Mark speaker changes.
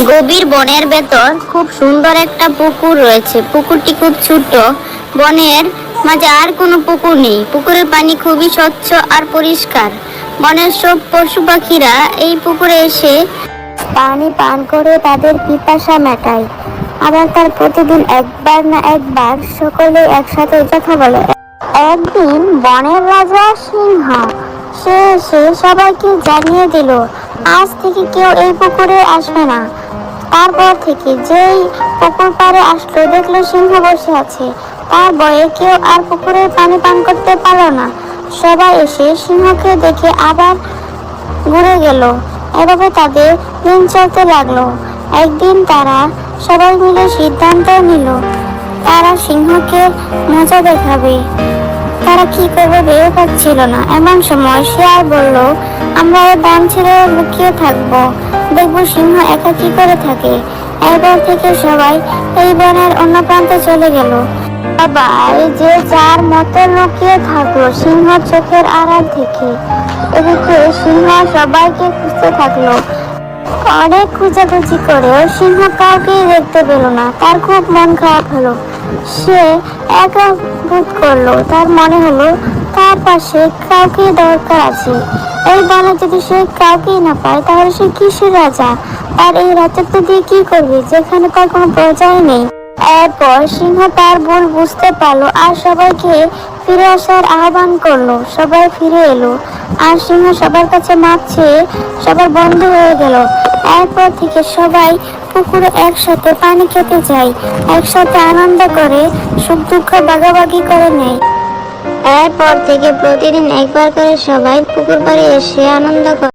Speaker 1: গভীর বনের ভেতর খুব সুন্দর একটা পুকুর রয়েছে। পুকুরটি খুব ছোট। বনের মাঝে আর কোনো পুকুর নেই। পুকুরের পানি খুবই স্বচ্ছ আর পরিষ্কার। বনের সব পশু পাখিরা এই পুকুরে এসে পানি পান করে তাদের পিপাসা মেটায়। আবার তার প্রতিদিন একবার না একবার সকলে একসাথে কথা বলে। একদিন বনের রাজা সিংহ সে এসে সবাইকে জানিয়ে দিল, আজ থেকে কেউ এই পুকুরে আসবে না। তারপর থেকে যেই পুকুর পাড়ে আসলো দেখলো সিংহ বসে আছে। তার ভয়ে কেউ আর পুকুরের পানি পান করতে পারলো না। সবাই এসে সিংহকে দেখে আবার ঘুরে গেল। এভাবে তাদের দিন চলতে লাগলো। একদিন তারা সবাই মিলে সিদ্ধান্ত নিল তারা সিংহকে মজা দেখাবে। তারা কি করবে ভেবে পাচ্ছিল না। এমন সময় শিয়াল বলল, আমরা এই বন ছেড়ে লুকিয়ে থাকবো, দেখবো সিংহ একা কি করে থাকে। এরপর থেকে সবাই এই বনের অন্য প্রান্তে চলে গেল। সবাই যে যার মতো লুকিয়ে থাকলো সিংহ চোখের আড়াল থেকে। এদিকে সিংহ সবাইকে খুঁজতে থাকলো। অনেক খোঁজাখুঁজি করেও সিংহ কাউকে দেখতে পেল না। তার খুব মন খারাপ হলো। সে একা বোধ করলো। তার মনে হলো তার পাশে কাউকে দরকার আছে। এই বনে যদি সে কাউকে না পায় তাহলে সে কিসের রাজা? আর এই রাজত্ব দিয়ে কি করবে যেখানে তার কোনো প্রজাই নেই? এরপর সিংহ তার ভুল বুঝতে পারলো আর সবাইকে ফিরে আসার আহ্বান করলো। সবাই ফিরে এলো আর সিংহ সবার কাছে মাপ চেয়ে সবার বন্ধু হয়ে গেল। এরপর থেকে সবাই পুকুরে একসাথে পানি খেতে যায়, একসাথে আনন্দ করে সুখ দুঃখ ভাগাভাগি করে নেয়। এরপর থেকে প্রতিদিন একবার করে সবাই পুকুর পাড়ে এসে আনন্দ করে।